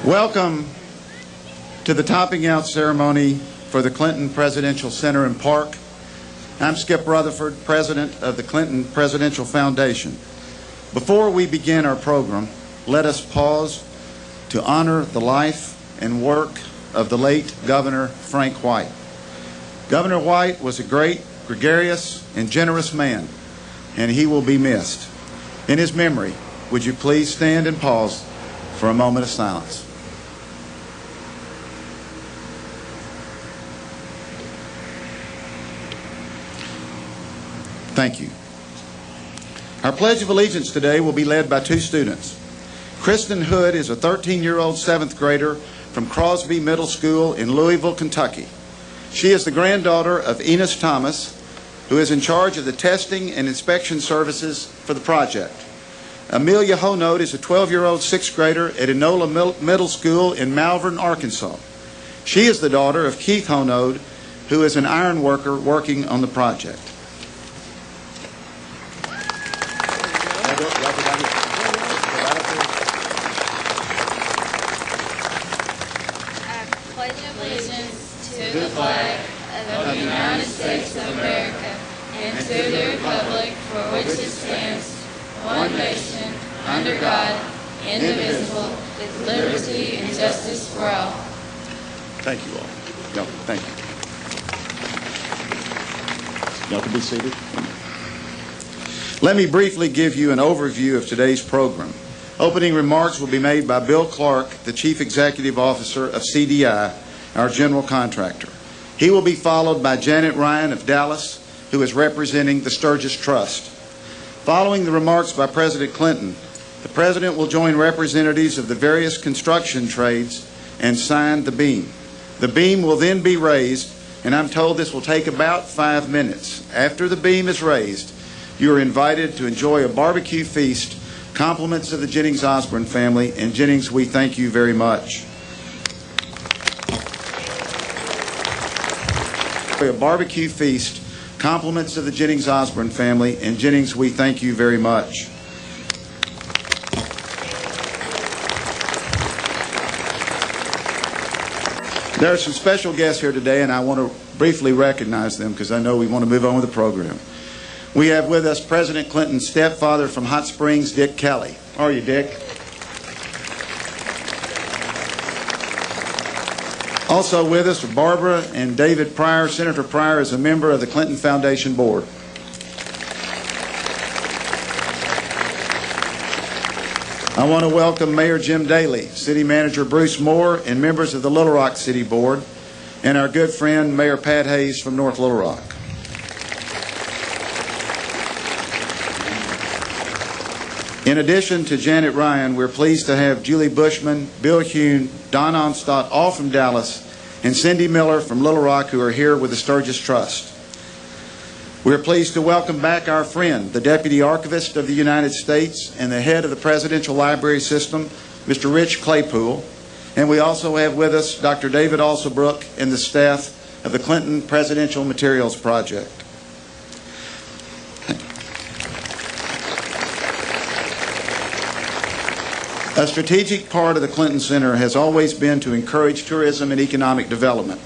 Welcome to the topping out ceremony for the Clinton Presidential Center and Park. I'm Skip Rutherford, President of the Clinton Presidential Foundation. Before we begin our program, let us pause to honor the life and work of the late Governor Frank White. Governor White was a great, gregarious, and generous man, and he will be missed. In his memory, would you please stand and pause for a moment of silence? Thank you. Our Pledge of Allegiance today will be led by two students. Kristen Hood is a 13-year-old 7th grader from Crosby Middle School in Louisville, Kentucky. She is the granddaughter of Enos Thomas, who is in charge of the testing and inspection services for the project. Amelia Honode is a 12-year-old 6th grader at Enola Middle School in Malvern, Arkansas. She is the daughter of Keith Honode, who is an iron worker working on the project. To the flag of the United States of America and to the republic for which it stands, one nation, under God, indivisible, with liberty and justice for all. Thank you all. No, thank you. Y'all can be seated. Let me briefly give you an overview of today's program. Opening remarks will be made by Bill Clark, the Chief Executive Officer of CDI, our general contractor. He will be followed by Janet Ryan of Dallas, who is representing the Sturgis Trust. Following the remarks by President Clinton, the President will join representatives of the various construction trades and sign the beam. The beam will then be raised, and I'm told this will take about 5 minutes. After the beam is raised, you are invited to enjoy a barbecue feast, compliments of the Jennings Osborne family, and Jennings, we thank you very much. A barbecue feast, compliments of the Jennings Osborne family, and Jennings, we thank you very much. There are some special guests here today, and I want to briefly recognize them because I know we want to move on with the program. We have with us President Clinton's stepfather from Hot Springs, Dick Kelly. How are you, Dick? Also with us are Barbara and David Pryor. Senator Pryor is a member of the Clinton Foundation Board. I want to welcome Mayor Jim Daley, City Manager Bruce Moore, and members of the Little Rock City Board, and our good friend Mayor Pat Hayes from North Little Rock. In addition to Janet Ryan, we're pleased to have Julie Bushman, Bill Hune, Don Onstott, all from Dallas, and Cindy Miller from Little Rock, who are here with the Sturgis Trust. We're pleased to welcome back our friend, the Deputy Archivist of the United States and the head of the Presidential Library System, Mr. Rich Claypool. And we also have with us Dr. David Alsobrook and the staff of the Clinton Presidential Materials Project. A strategic part of the Clinton Center has always been to encourage tourism and economic development.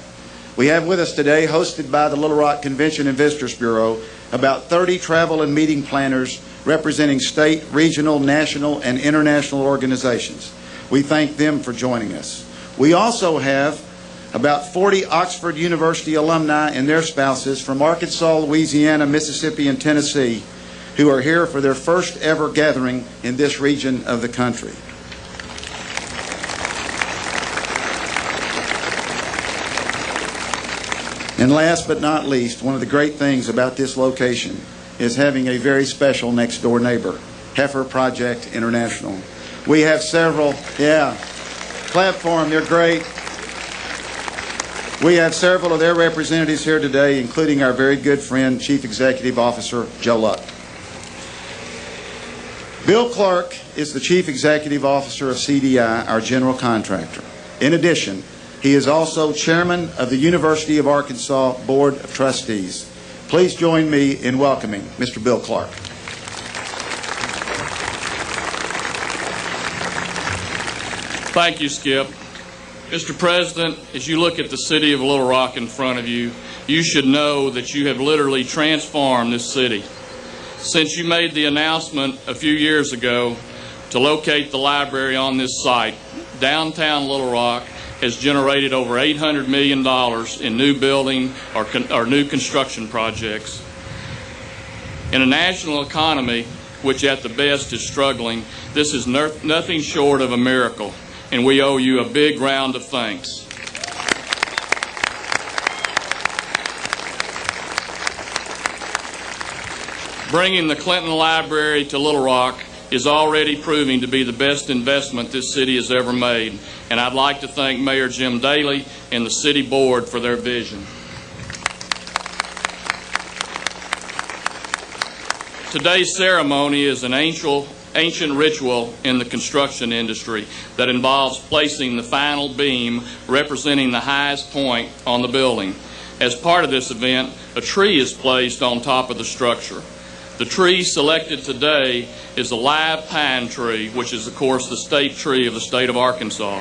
We have with us today, hosted by the Little Rock Convention and Visitors Bureau, about 30 travel and meeting planners representing state, regional, national, and international organizations. We thank them for joining us. We also have about 40 Oxford University alumni and their spouses from Arkansas, Louisiana, Mississippi, and Tennessee who are here for their first ever gathering in this region of the country. And last but not least, one of the great things about this location is having a very special next door neighbor, Heifer Project International. We have several, clap for them, they're great. We have several of their representatives here today, including our very good friend, Chief Executive Officer Joe Luck. Bill Clark is the Chief Executive Officer of CDI, our general contractor. In addition, he is also Chairman of the University of Arkansas Board of Trustees. Please join me in welcoming Mr. Bill Clark. Thank you, Skip. Mr. President, as you look at the city of Little Rock in front of you, you should know that you have literally transformed this city. Since you made the announcement a few years ago to locate the library on this site, downtown Little Rock has generated over $800 million in new building or new construction projects. In a national economy which at the best is struggling, this is nothing short of a miracle, and we owe you a big round of thanks. Bringing the Clinton Library to Little Rock is already proving to be the best investment this city has ever made, and I'd like to thank Mayor Jim Daly and the City Board for their vision. Today's ceremony is an ancient ritual in the construction industry that involves placing the final beam representing the highest point on the building. As part of this event, a tree is placed on top of the structure. The tree selected today is a live pine tree, which is, of course, the state tree of the state of Arkansas.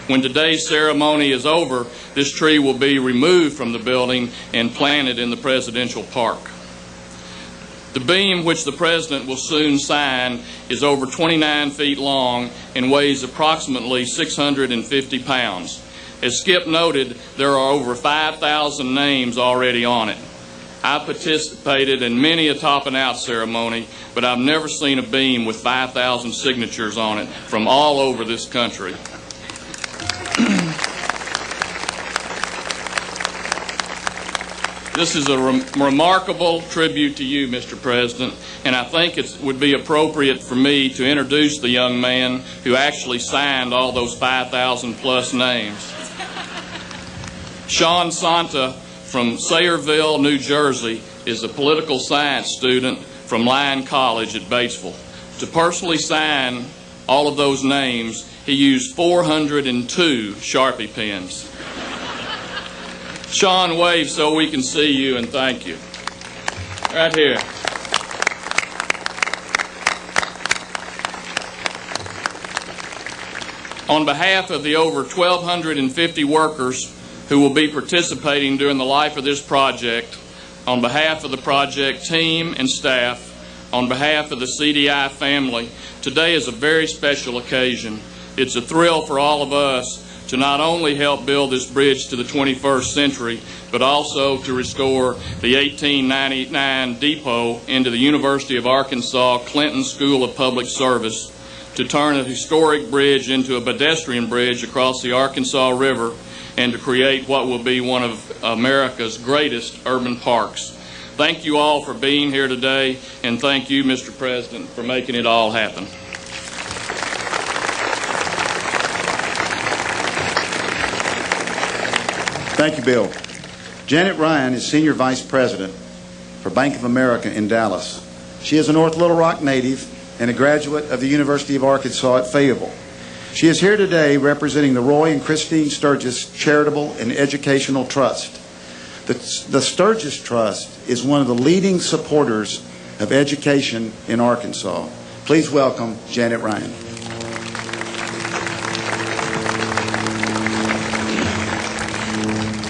When today's ceremony is over, this tree will be removed from the building and planted in the Presidential Park. The beam, which the President will soon sign, is over 29 feet long and weighs approximately 650 pounds. As Skip noted, there are over 5,000 names already on it. I've participated in many a topping out ceremony, but I've never seen a beam with 5,000 signatures on it from all over this country. This is a remarkable tribute to you, Mr. President, and I think it would be appropriate for me to introduce the young man who actually signed all those 5,000 plus names. Sean Santa from Sayreville, New Jersey, is a political science student from Lyon College at Batesville. To personally sign all of those names, he used 402 Sharpie pens. Sean, wave so we can see you and thank you. Right here. On behalf of the over 1,250 workers who will be participating during the life of this project, on behalf of the project team and staff, on behalf of the CDI family, today is a very special occasion. It's a thrill for all of us to not only help build this bridge to the 21st century, but also to restore the 1899 depot into the University of Arkansas Clinton School of Public Service, to turn a historic bridge into a pedestrian bridge across the Arkansas River, and to create what will be one of America's greatest urban parks. Thank you all for being here today, and thank you, Mr. President, for making it all happen. Thank you, Bill. Janet Ryan is Senior Vice President for Bank of America in Dallas. She is a North Little Rock native and a graduate of the University of Arkansas at Fayetteville. She is here today representing the Roy and Christine Sturgis Charitable and Educational Trust. The Sturgis Trust is one of the leading supporters of education in Arkansas. Please welcome Janet Ryan.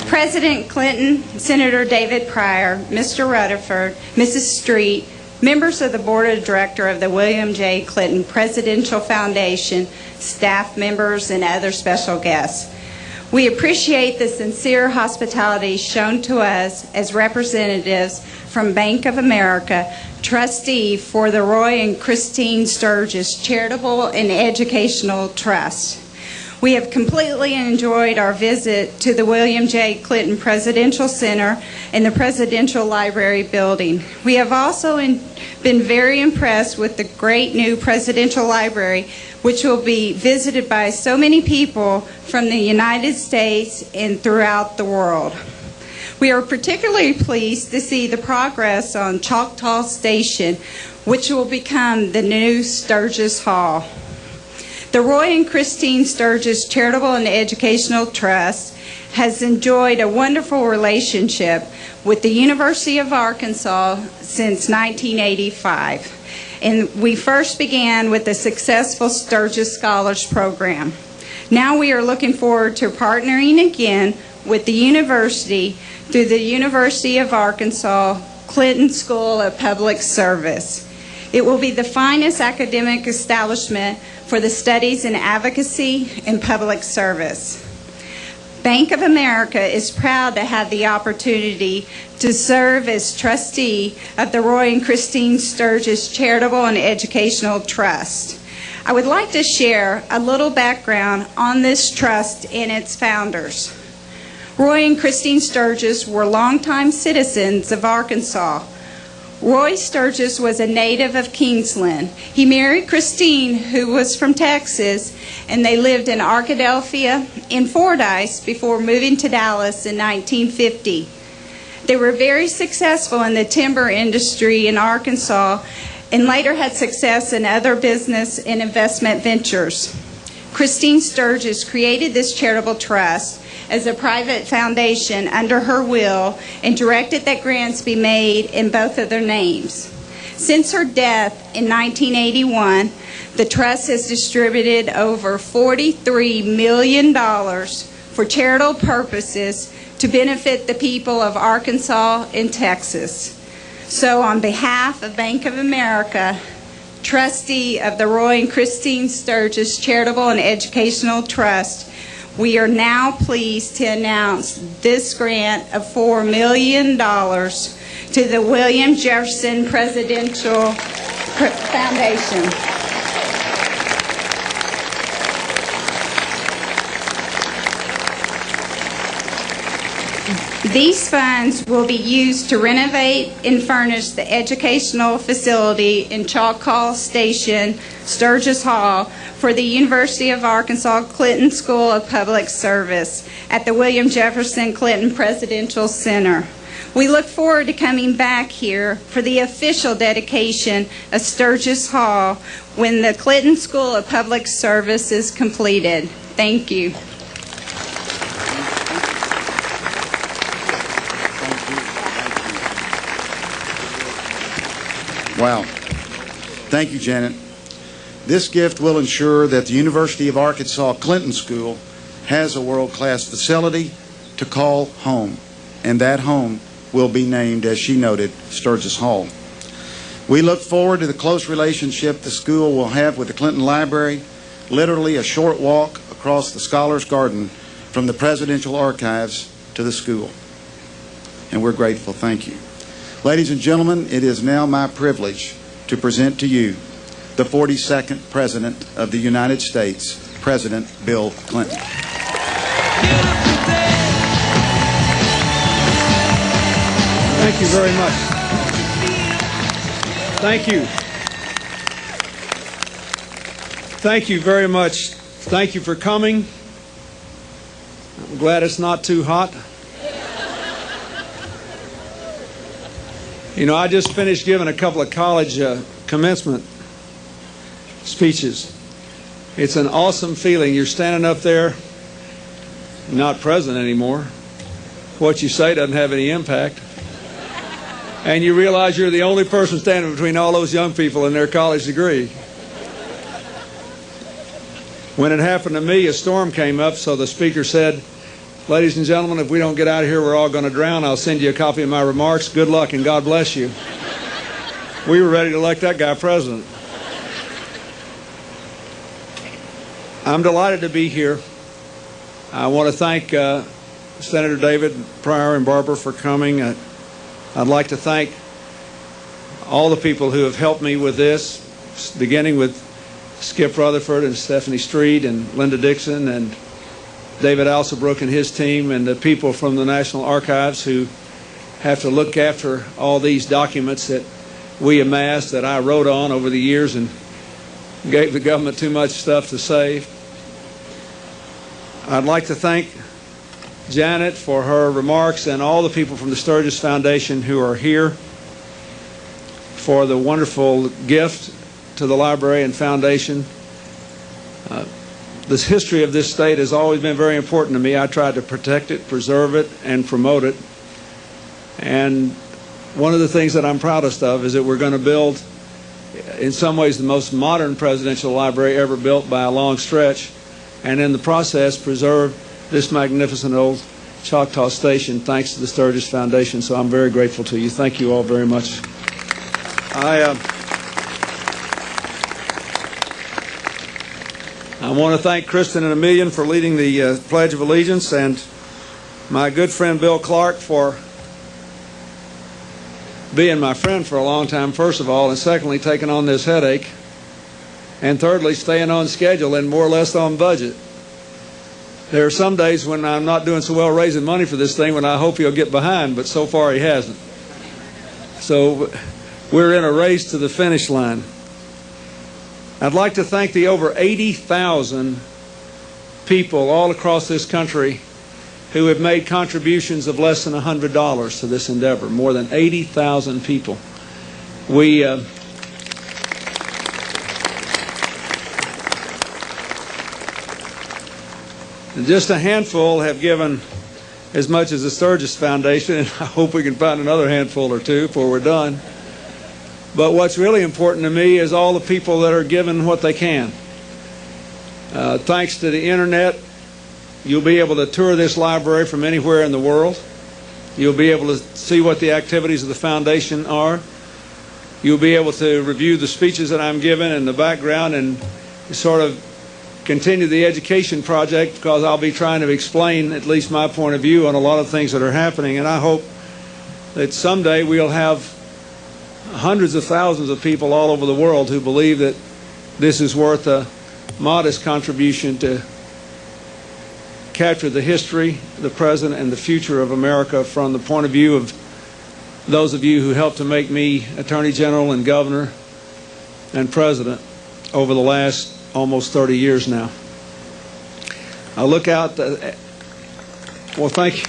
President Clinton, Senator David Pryor, Mr. Rutherford, Mrs. Street, members of the Board of Directors of the William J. Clinton Presidential Foundation, staff members, and other special guests. We appreciate the sincere hospitality shown to us as representatives from Bank of America, trustee for the Roy and Christine Sturgis Charitable and Educational Trust. We have completely enjoyed our visit to the William J. Clinton Presidential Center and the Presidential Library building. We have also been very impressed with the great new Presidential Library, which will be visited by so many people from the United States and throughout the world. We are particularly pleased to see the progress on Choctaw Station, which will become the new Sturgis Hall. The Roy and Christine Sturgis Charitable and Educational Trust has enjoyed a wonderful relationship with the University of Arkansas since 1985. And we first began with the successful Sturgis Scholars Program. Now we are looking forward to partnering again with the university through the University of Arkansas Clinton School of Public Service. It will be the finest academic establishment for the studies in advocacy and public service. Bank of America is proud to have the opportunity to serve as trustee of the Roy and Christine Sturgis Charitable and Educational Trust. I would like to share a little background on this trust and its founders. Roy and Christine Sturgis were longtime citizens of Arkansas. Roy Sturgis was a native of Kingsland. He married Christine, who was from Texas, and they lived in Arkadelphia in Fordyce before moving to Dallas in 1950. They were very successful in the timber industry in Arkansas and later had success in other business and investment ventures. Christine Sturgis created this charitable trust as a private foundation under her will and directed that grants be made in both of their names. Since her death in 1981, the trust has distributed over $43 million for charitable purposes to benefit the people of Arkansas and Texas. So on behalf of Bank of America, trustee of the Roy and Christine Sturgis Charitable and Educational Trust, we are now pleased to announce this grant of $4 million to the William Jefferson Presidential Foundation. These funds will be used to renovate and furnish the educational facility in Choctaw Station, Sturgis Hall, for the University of Arkansas Clinton School of Public Service at the William Jefferson Clinton Presidential Center. We look forward to coming back here for the official dedication of Sturgis Hall when the Clinton School of Public Service is completed. Thank you. Wow. Thank you, Janet. This gift will ensure that the University of Arkansas Clinton School has a world-class facility to call home, and that home will be named, as she noted, Sturgis Hall. We look forward to the close relationship the school will have with the Clinton Library, literally a short walk across the Scholars Garden from the Presidential Archives to the school. And we're grateful. Thank you. Ladies and gentlemen, it is now my privilege to present to you the 42nd President of the United States, President Bill Clinton. Thank you very much. Thank you. Thank you very much. Thank you for coming. I'm glad it's not too hot. You know, I just finished giving a couple of college commencement speeches. It's an awesome feeling. You're standing up there, not president anymore. What you say doesn't have any impact. And you realize you're the only person standing between all those young people and their college degree. When it happened to me, a storm came up, so the speaker said, "Ladies and gentlemen, if we don't get out of here, we're all going to drown. I'll send you a copy of my remarks. Good luck and God bless you." We were ready to elect that guy president. I'm delighted to be here. I want to thank Senator David Pryor and Barbara for coming. I'd like to thank all the people who have helped me with this, beginning with Skip Rutherford and Stephanie Street and Linda Dixon and David Alsobrook and his team, and the people from the National Archives who have to look after all these documents that we amassed, that I wrote on over the years and gave the government too much stuff to save. I'd like to thank Janet for her remarks and all the people from the Sturgis Foundation who are here for the wonderful gift to the library and foundation. This history of this state has always been very important to me. I tried to protect it, preserve it, and promote it. And one of the things that I'm proudest of is that we're going to build, in some ways, the most modern presidential library ever built by a long stretch. and in the process preserve this magnificent old Choctaw station thanks to the Sturgis Foundation. So I'm very grateful to you. Thank you all very much. I want to thank Kristen and Emilian for leading the Pledge of Allegiance, and my good friend Bill Clark for being my friend for a long time, first of all, and secondly, taking on this headache, and thirdly, staying on schedule and more or less on budget. There are some days when I'm not doing so well raising money for this thing when I hope he'll get behind, but so far he hasn't. So we're in a race to the finish line. I'd like to thank the over 80,000 people all across this country who have made contributions of less than $100 to this endeavor. More than 80,000 people. Just a handful have given as much as the Sturgis Foundation, and I hope we can find another handful or two before we're done. But what's really important to me is all the people that are giving what they can. Thanks to the internet, you'll be able to tour this library from anywhere in the world. You'll be able to see what the activities of the foundation are. You'll be able to review the speeches that I'm giving in the background and sort of continue the education project, because I'll be trying to explain at least my point of view on a lot of things that are happening. And I hope that someday we'll have hundreds of thousands of people all over the world who believe that this is worth a modest contribution to capture the history, the present, and the future of America from the point of view of those of you who helped to make me Attorney General and Governor and President over the last almost 30 years now. I look out, well, thank you.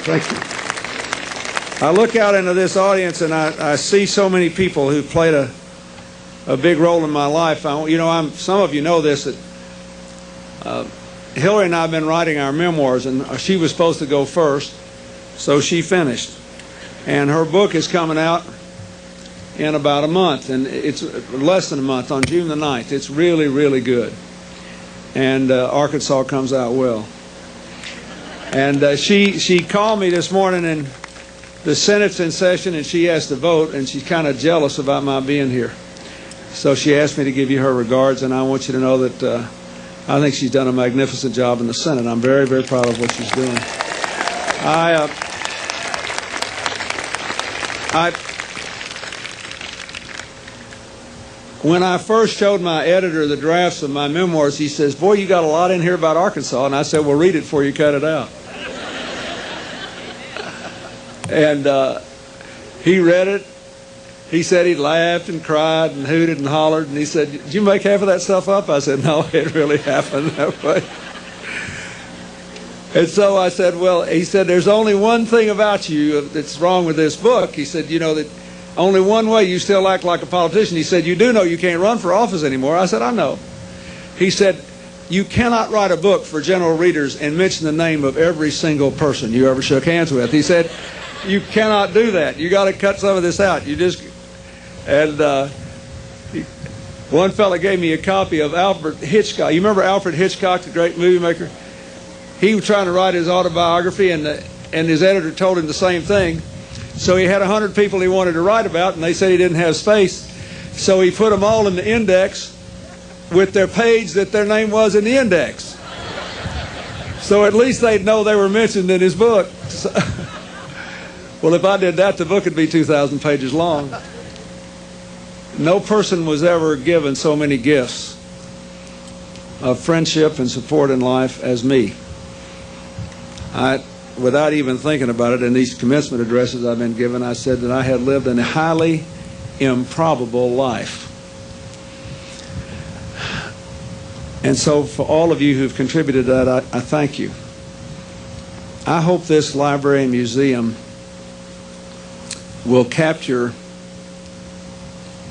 Thank you. I look out into this audience and I see so many people who played a big role in my life. Some of you know this, that Hillary and I have been writing our memoirs, and she was supposed to go first, so she finished. And her book is coming out in about a month, and it's less than a month, on June the 9th. It's really, really good. And Arkansas comes out well. And she called me this morning, and the Senate's in session, and she has to vote, and she's kind of jealous about my being here. So she asked me to give you her regards, and I want you to know that I think she's done a magnificent job in the Senate. I'm very, very proud of what she's doing. When I first showed my editor the drafts of my memoirs, he says, "Boy, you got a lot in here about Arkansas." And I said, "Well, read it before you cut it out." And he read it. He said he laughed and cried and hooted and hollered. And he said, "Did you make half of that stuff up?" I said, "No, it really happened that way." And so I said, "Well," he said, "there's only one thing about you that's wrong with this book." He said, "You know that only one way you still act like a politician." He said, "You do know you can't run for office anymore." I said, "I know." He said, "You cannot write a book for general readers and mention the name of every single person you ever shook hands with." He said, "You cannot do that. You got to cut some of this out. You just..." And one fella gave me a copy of Alfred Hitchcock. You remember Alfred Hitchcock, the great movie maker? He was trying to write his autobiography, and his editor told him the same thing. So he had 100 people he wanted to write about, and they said he didn't have space. So he put them all in the index with their page that their name was in the index. So at least they'd know they were mentioned in his book. So, well, if I did that, the book would be 2,000 pages long. No person was ever given so many gifts of friendship and support in life as me. Without even thinking about it, in these commencement addresses I've been given, I said that I had lived a highly improbable life. And so for all of you who've contributed to that, I thank you. I hope this library and museum will capture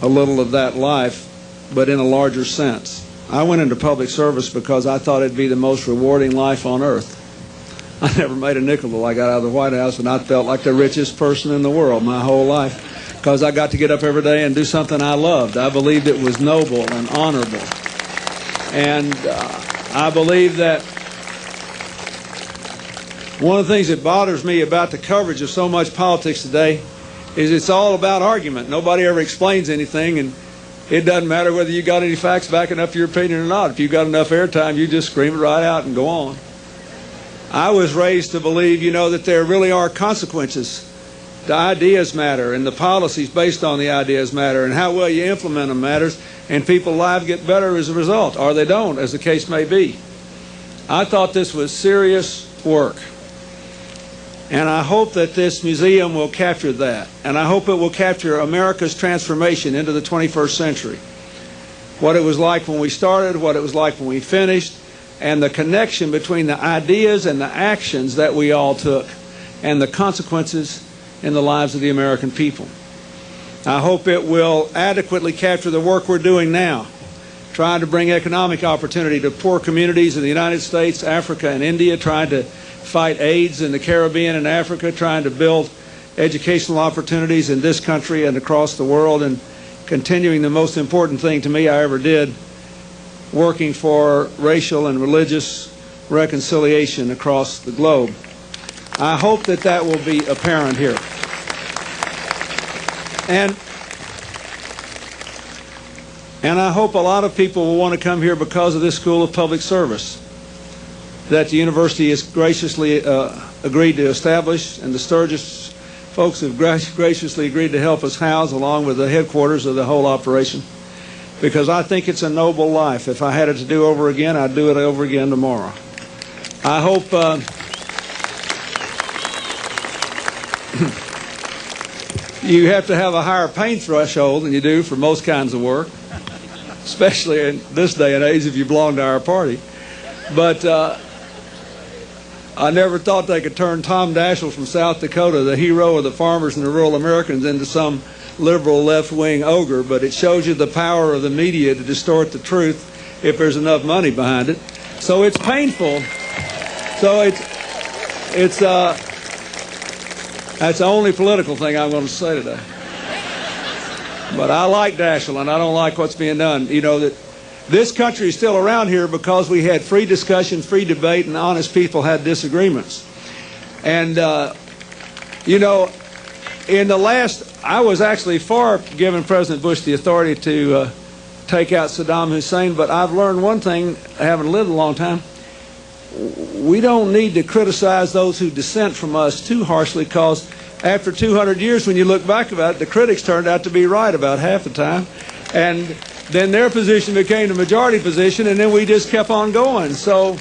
a little of that life, but in a larger sense. I went into public service because I thought it'd be the most rewarding life on earth. I never made a nickel till I got out of the White House, and I felt like the richest person in the world my whole life because I got to get up every day and do something I loved. I believed it was noble and honorable. And I believe that one of the things that bothers me about the coverage of so much politics today is it's all about argument. Nobody ever explains anything, and it doesn't matter whether you got any facts backing up your opinion or not. If you got enough airtime, you just scream it right out and go on. I was raised to believe, that there really are consequences. The ideas matter, and the policies based on the ideas matter, and how well you implement them matters, and people's lives get better as a result, or they don't, as the case may be. I thought this was serious work. And I hope that this museum will capture that. And I hope it will capture America's transformation into the 21st century. What it was like when we started, what it was like when we finished, and the connection between the ideas and the actions that we all took, and the consequences in the lives of the American people. I hope it will adequately capture the work we're doing now, trying to bring economic opportunity to poor communities in the United States, Africa, and India, trying to fight AIDS in the Caribbean and Africa, trying to build educational opportunities in this country and across the world, and continuing the most important thing to me I ever did, working for racial and religious reconciliation across the globe. I hope that that will be apparent here. And I hope a lot of people will want to come here because of this School of Public Service that the university has graciously agreed to establish, and the Sturgis folks have graciously agreed to help us house, along with the headquarters of the whole operation, because I think it's a noble life. If I had it to do over again, I'd do it over again tomorrow. I hope you have to have a higher pain threshold than you do for most kinds of work, especially in this day and age if you belong to our party. But I never thought they could turn Tom Daschle from South Dakota, the hero of the farmers and the rural Americans, into some liberal left-wing ogre, but it shows you the power of the media to distort the truth if there's enough money behind it. So it's painful. So that's the only political thing I'm going to say today. But I like Daschle, and I don't like what's being done. That this country is still around here because we had free discussion, free debate, and honest people had disagreements. And, in the last, I was actually for giving President Bush the authority to take out Saddam Hussein, but I've learned one thing, having lived a long time. We don't need to criticize those who dissent from us too harshly, because after 200 years, when you look back about it, the critics turned out to be right about half the time. And then their position became the majority position, and then we just kept on going. So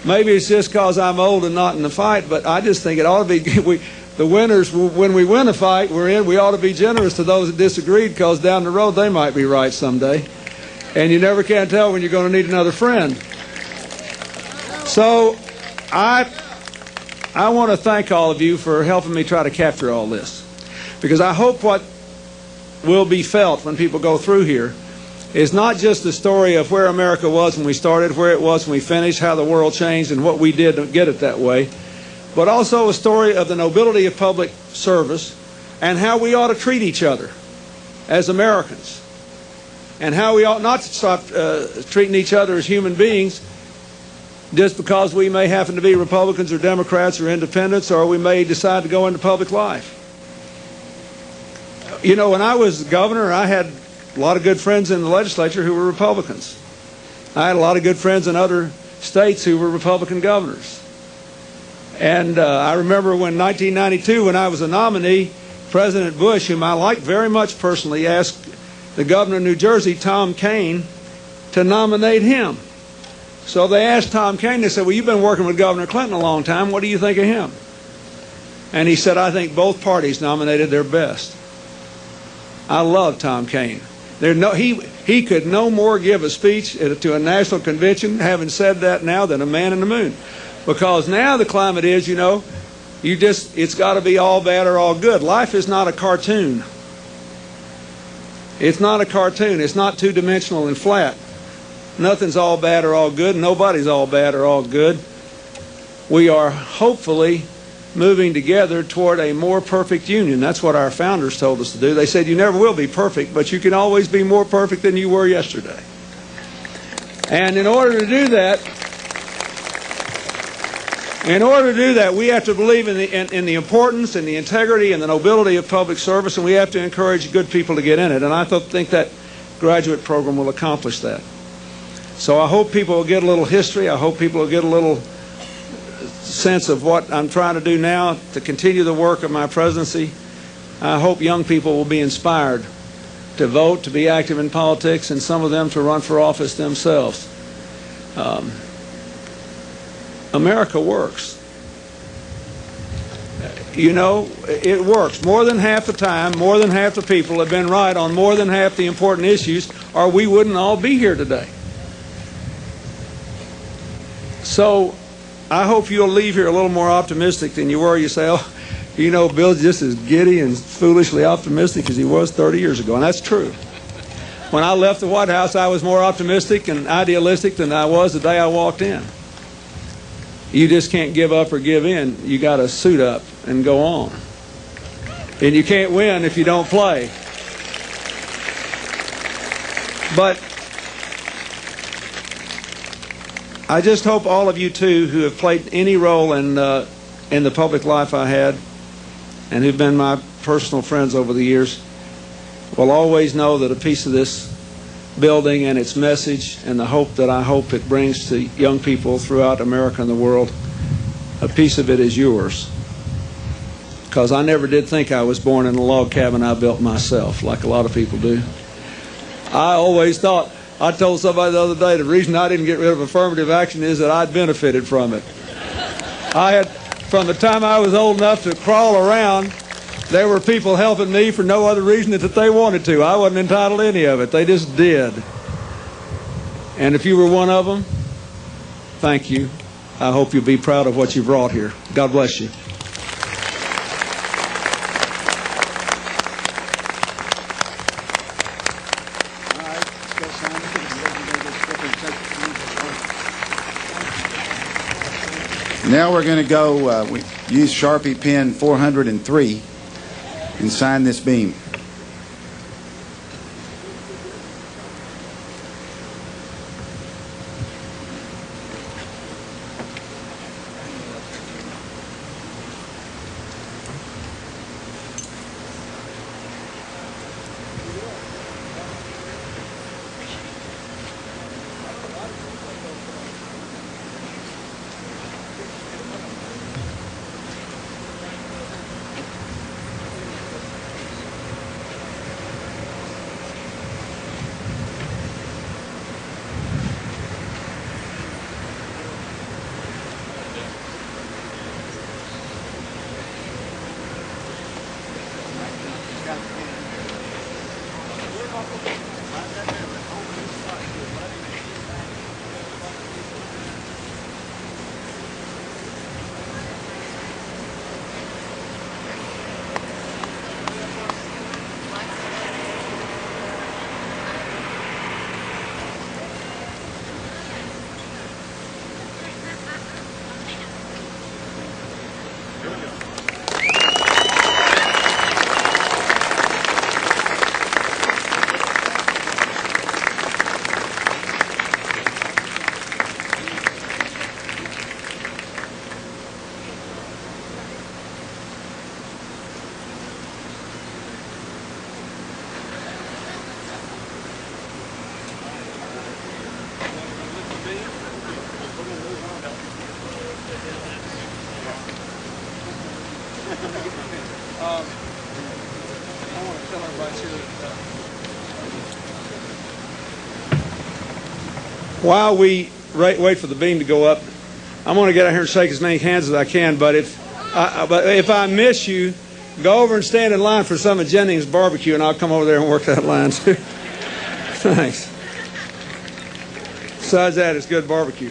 maybe it's just because I'm old and not in the fight, but I just think it ought to be the winners. When we win a fight we ought to be generous to those that disagreed, because down the road they might be right someday. And you never can tell when you're going to need another friend. So I want to thank all of you for helping me try to capture all this, because I hope what will be felt when people go through here is not just the story of where America was when we started, where it was when we finished, how the world changed, and what we did to get it that way, but also a story of the nobility of public service and how we ought to treat each other as Americans, and how we ought not to stop treating each other as human beings just because we may happen to be Republicans or Democrats or independents, or we may decide to go into public life. When I was governor, I had a lot of good friends in the legislature who were Republicans. I had a lot of good friends in other states who were Republican governors. And I remember when 1992, when I was a nominee, President Bush, whom I liked very much personally, asked the governor of New Jersey, Tom Kean, to nominate him. So they asked Tom Kean, they said, well, you've been working with Governor Clinton a long time. What do you think of him? And he said, I think both parties nominated their best. I love Tom Kean. He could no more give a speech to a national convention, having said that now, than a man in the moon. Because now the climate is, it's got to be all bad or all good. Life is not a cartoon. It's not a cartoon. It's not two-dimensional and flat. Nothing's all bad or all good. Nobody's all bad or all good. We are hopefully moving together toward a more perfect union. That's what our founders told us to do. They said you never will be perfect, but you can always be more perfect than you were yesterday. And in order to do that, we have to believe in the importance and the integrity and the nobility of public service, and we have to encourage good people to get in it. And I think that graduate program will accomplish that. So I hope people will get a little history. I hope people will get a little sense of what I'm trying to do now to continue the work of my presidency. I hope young people will be inspired to vote, to be active in politics, and some of them to run for office themselves. America works. You know, it works. More than half the time, more than half the people have been right on more than half the important issues, or we wouldn't all be here today. So I hope you'll leave here a little more optimistic than you were. You say, oh, you know, Bill's just as giddy and foolishly optimistic as he was 30 years ago. And that's true. When I left the White House, I was more optimistic and idealistic than I was the day I walked in. You just can't give up or give in. You got to suit up and go on. And you can't win if you don't play. But I just hope all of you, too, who have played any role in the public life I had and who've been my personal friends over the years will always know that a piece of this building and its message and the hope that I hope it brings to young people throughout America and the world, a piece of it is yours. Because I never did think I was born in a log cabin I built myself, like a lot of people do. I always thought, I told somebody the other day, the reason I didn't get rid of affirmative action is that I'd benefited from it. From the time I was old enough to crawl around, there were people helping me for no other reason than that they wanted to. I wasn't entitled to any of it. They just did. And if you were one of them, thank you. I hope you'll be proud of what you brought here. God bless you. Now we're going to go, we use Sharpie pen 403 and sign this beam. While we wait for the beam to go up, I'm going to get out here and shake as many hands as I can. But if I miss you, go over and stand in line for some of Jennings' barbecue, and I'll come over there and work that line too. Thanks. Besides that, it's good barbecue.